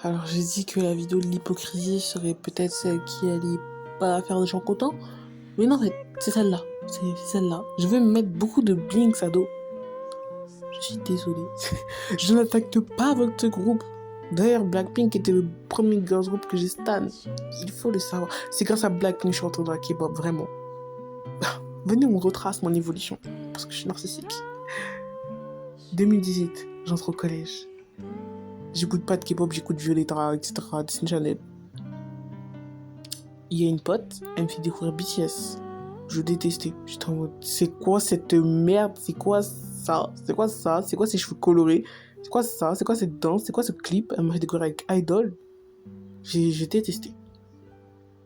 Alors j'ai dit que la vidéo de l'hypocrisie serait peut-être celle qui allait pas faire des gens contents. Mais non, en fait, c'est celle-là. C'est celle-là. Je vais mettre beaucoup de blinks à dos. Je suis désolée. Je n'attaque pas votre groupe. D'ailleurs, Blackpink était le premier girls group que j'ai stan. Il faut le savoir. C'est grâce à Blackpink que je suis rentrée dans la K-pop, vraiment. Venez, on retrace mon évolution. Parce que je suis narcissique. 2018, j'entre au collège. J'écoute pas de K-pop, j'écoute Violetta, etc. Disney Channel. Il y a une pote, elle me fait découvrir BTS. Je détestais. J'étais en mode, c'est quoi cette merde? C'est quoi ça? C'est quoi ça? C'est quoi ces cheveux colorés? C'est quoi ça? C'est quoi cette danse? C'est quoi ce clip? Elle m'a fait découvrir avec Idol. J'ai détesté.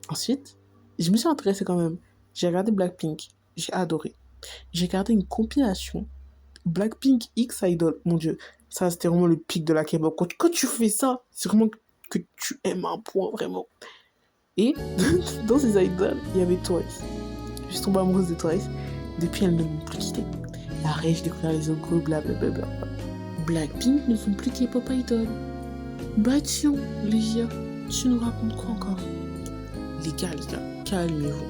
Ensuite, je me suis intéressée quand même. J'ai regardé Blackpink. J'ai adoré. J'ai regardé une compilation Blackpink X Idol. Mon Dieu, ça c'était vraiment le pic de la K-pop. Quand tu fais ça, c'est vraiment que tu aimes un point, vraiment. Et dans ces idoles, il y avait Twice. Je suis tombée amoureuse de Twice. Depuis, elles ne m'ont plus quittée. Et après, j'ai découvert les autres groupes, blablabla. Blackpink ne sont plus K-pop idoles. Bah tiens, les gars, tu nous racontes quoi encore? Les gars, calmez-vous.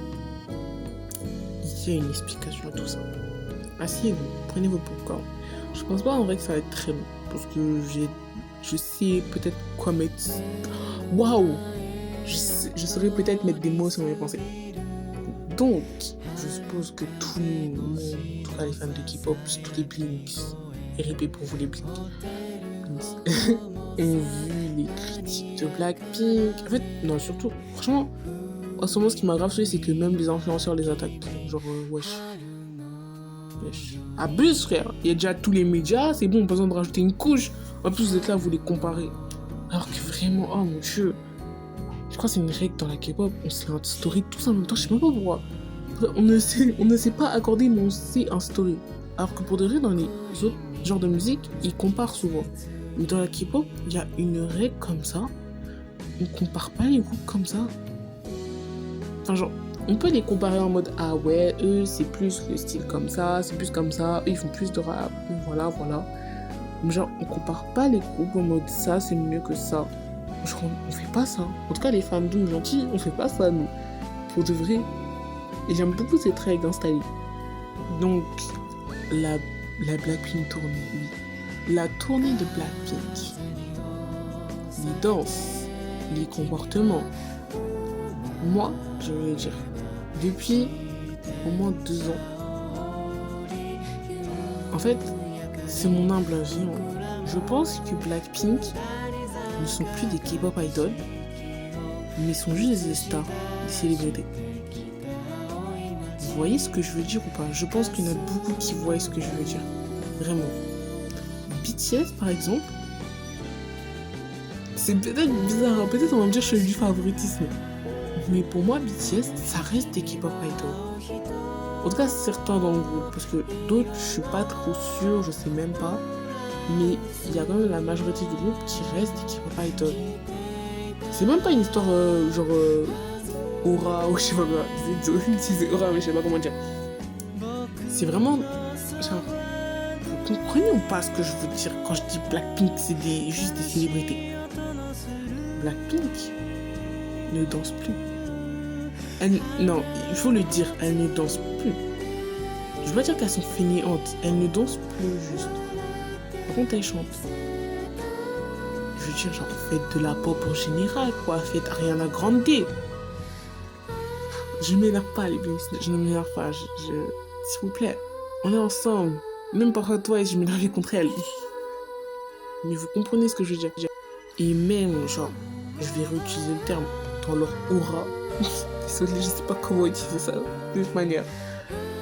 Il y a une explication à tout ça. Asseyez-vous, prenez vos popcorn. Je pense pas en vrai que ça va être très bon. Parce que je sais peut-être quoi mettre. Waouh! Je saurais peut-être mettre des mots sur mes pensées. Donc, je suppose que tout le monde, en tout cas les fans de K-pop, tous les Blinks, RIP pour vous les Blinks, ont vu les critiques de Blackpink. En fait, non, surtout, franchement, en ce moment, ce qui m'a grave saoulé, c'est que même les influenceurs les attaquent. Genre, wesh. Abuse, frère. Il y a déjà tous les médias, c'est bon, pas besoin de rajouter une couche. En plus, vous êtes là, vous les comparez. Alors que vraiment, oh mon dieu. Je crois que c'est une règle dans la K-pop, on se fait un story tous en même temps, je sais même pas pourquoi. On ne sait pas accorder, mais on sait un story. Alors que pour de vrai, dans les autres genres de musique, ils comparent souvent. Mais dans la K-pop, il y a une règle comme ça. On compare pas les groupes comme ça. Enfin, genre, on peut les comparer en mode ah ouais, eux c'est plus le style comme ça, c'est plus comme ça, eux ils font plus de rap, voilà. Mais genre, on compare pas les groupes en mode ça c'est mieux que ça. Genre, on fait pas ça. En tout cas, les femmes d'une gentille, on fait pas ça, nous. Pour de vrai. Et j'aime beaucoup cette règle installée. Donc, la Blackpink tournée, oui. La tournée de Blackpink. Les danses, les comportements. Moi, je veux dire, depuis au moins 2 ans, en fait, c'est mon humble avis. Je pense que Blackpink ne sont plus des K-pop idols, mais sont juste des stars, des célébrités. Vous voyez ce que je veux dire ou pas? Je pense qu'il y en a beaucoup qui voient ce que je veux dire. Vraiment. BTS, par exemple, c'est peut-être bizarre, hein. Peut-être on va me dire que je suis du favoritisme. Mais pour moi, BTS, ça reste des K-pop idols. En tout cas, certains dans le groupe, parce que d'autres, je suis pas trop sûre, je sais même pas. Mais il y a quand même la majorité du groupe qui reste des K-pop idols. C'est même pas une histoire genre aura ou je sais pas quoi. C'est aura, mais je sais pas comment dire. C'est vraiment genre, vous comprenez ou pas ce que je veux dire quand je dis Blackpink, c'est juste des célébrités. Blackpink ne danse plus. Non, il faut le dire, elle ne danse plus. Je veux pas dire qu'elles sont fainéantes, elles ne dansent plus juste. Par contre, elles chantent. Je veux dire, genre, faites de la pop en général, quoi. Faites Ariana Grande. Je m'énerve pas, les Blinks. Je ne m'énerve pas. S'il vous plaît, on est ensemble. Même parfois, toi, je m'énerve contre elle. Mais vous comprenez ce que je veux dire. Et même, genre, je vais réutiliser le terme dans leur aura. Désolée, je sais pas comment utiliser ça de toute manière.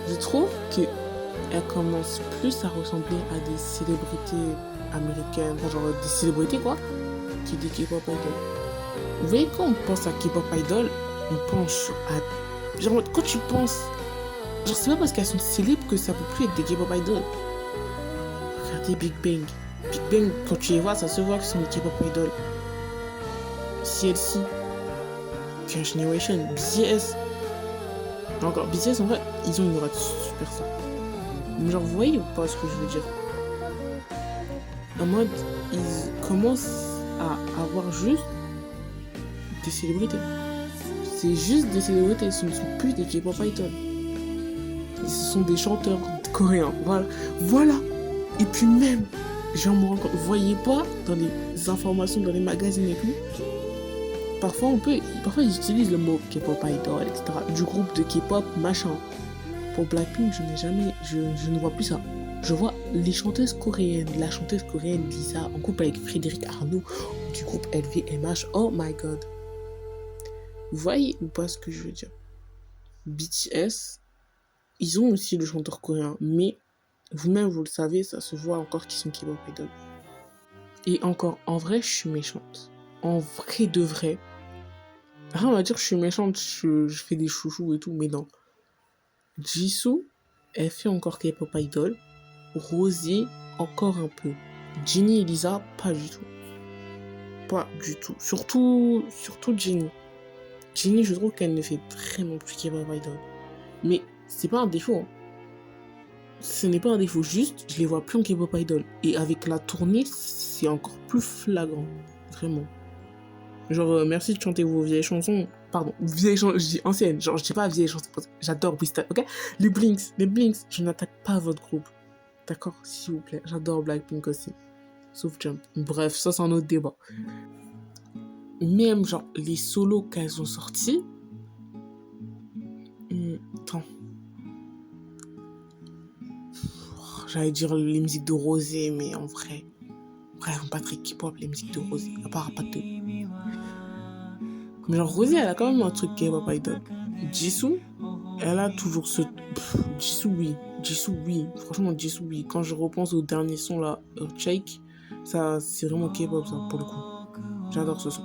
Je trouve qu'elle commence plus à ressembler à des célébrités américaines, enfin, genre des célébrités quoi, que des K-pop idols. Vous voyez, quand on pense à K-pop idol, on pense à. Genre, quand tu penses. Genre, c'est pas parce qu'elles sont célèbres que ça peut plus être des K-pop idols. Regardez Big Bang. Big Bang, quand tu les vois, ça se voit que ce sont des K-pop idols. CLC. Girls' Generation, BTS. Encore, BTS en vrai, ils ont une aura super ça. Mais genre, vous voyez ou pas ce que je veux dire? En mode, ils commencent à avoir juste des célébrités. C'est juste des célébrités, ce ne sont plus des K-pop idols. Ce sont des chanteurs coréens. Voilà. Et puis même, j'en me rends compte, vous voyez pas dans les informations, dans les magazines et tout, parfois ils utilisent le mot K-pop idol, etc. Du groupe de K-pop, machin. Pour Blackpink, je ne vois plus ça. Je vois les chanteuses coréennes, la chanteuse coréenne Lisa en couple avec Frédéric Arnaud du groupe LVMH. Oh my god. Vous voyez ou pas ce que je veux dire? BTS, ils ont aussi le chanteur coréen, mais vous-même vous le savez, ça se voit encore qu'ils sont K-pop idols. Et encore, en vrai, je suis méchante. En vrai de vrai. Rien on va dire que je suis méchante, je fais des chouchous et tout, mais non. Jisoo, elle fait encore K-pop idol. Rosie, encore un peu. Jennie et Lisa, pas du tout. Pas du tout. Surtout Jennie. Jennie, je trouve qu'elle ne fait vraiment plus K-pop idol. Mais c'est pas un défaut. Hein. Ce n'est pas un défaut, juste, je les vois plus en K-pop idol. Et avec la tournée, c'est encore plus flagrant. Vraiment. Genre, merci de chanter vos vieilles chansons. Pardon, vieilles chansons, je dis anciennes. Genre, je dis pas vieilles chansons. J'adore Bristol, ok? Les Blinks, je n'attaque pas votre groupe. D'accord, s'il vous plaît. J'adore Blackpink aussi. Sauf Jump. Bref, ça, c'est un autre débat. Même, genre, les solos qu'elles ont sortis. Attends. J'allais dire les musiques de Rosé, mais en vrai. Elles sont pas très K-pop, les musiques de Rosé. À part pas de. Mais genre, Rosé, elle a quand même un truc K-pop idol. Jisoo, elle a toujours ce. Jisoo, oui. Franchement, Jisoo, oui. Quand je repense au dernier son, là, Earthshake, ça, c'est vraiment K-pop, ça, pour le coup. J'adore ce son.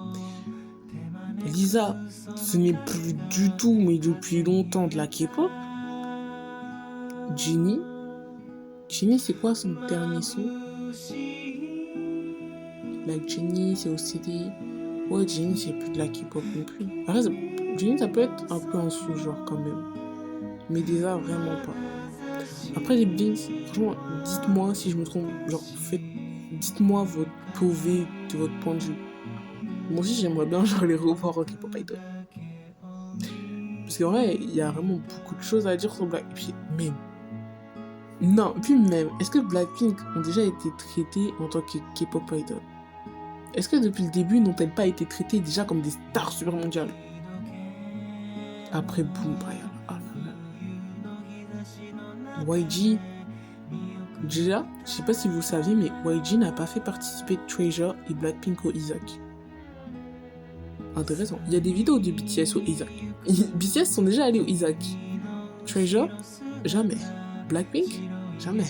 Lisa, ce n'est plus du tout, mais depuis longtemps, de la K-pop. Jennie, c'est quoi son dernier son? Like Jennie, c'est OCD. Ouais, Jennie, c'est plus de la K-pop non plus. Après, Jennie, ça peut être un peu un sous-genre quand même. Mais déjà, vraiment pas. Après, les Blinks, franchement, dites-moi si je me trompe. Genre, dites-moi votre POV de votre point de vue. Moi aussi, j'aimerais bien genre, les revoir en K-pop idol. Parce qu'en vrai, il y a vraiment beaucoup de choses à dire sur Blackpink. Même, est-ce que Blackpink ont déjà été traités en tant que K-pop idol? Est-ce que depuis le début, n'ont-elles pas été traitées déjà comme des stars super mondiales? Après, boum, Brian. YG, déjà, je sais pas si vous savez, mais YG n'a pas fait participer Treasure et Blackpink au Isaac. Intéressant. Il y a des vidéos de BTS au Isaac. BTS sont déjà allés au Isaac. Treasure, jamais. Blackpink, jamais.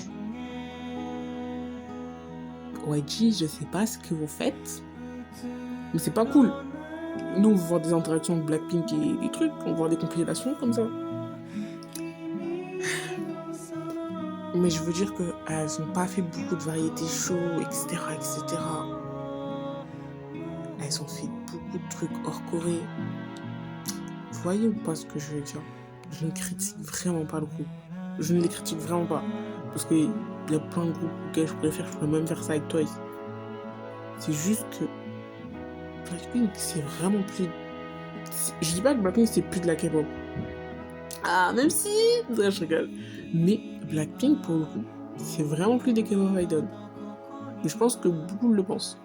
YG, je sais pas ce que vous faites, mais c'est pas cool. Nous, on veut voir des interactions de Blackpink et des trucs, on veut voir des compilations comme ça. Mais je veux dire qu'elles n'ont pas fait beaucoup de variétés show, etc., etc. Elles ont fait beaucoup de trucs hors Corée. Vous voyez ou pas ce que je veux dire? Je ne critique vraiment pas le groupe. Je ne les critique vraiment pas. Parce qu'il y a plein de groupes auxquels je préfère, je pourrais même faire ça avec Toys. C'est juste que Blackpink, c'est vraiment plus... Je dis pas que Blackpink, c'est plus de la K-pop. Ah, même si... Je rigole. Mais Blackpink, pour le coup, c'est vraiment plus des K-pop idols. Mais je pense que beaucoup le pensent.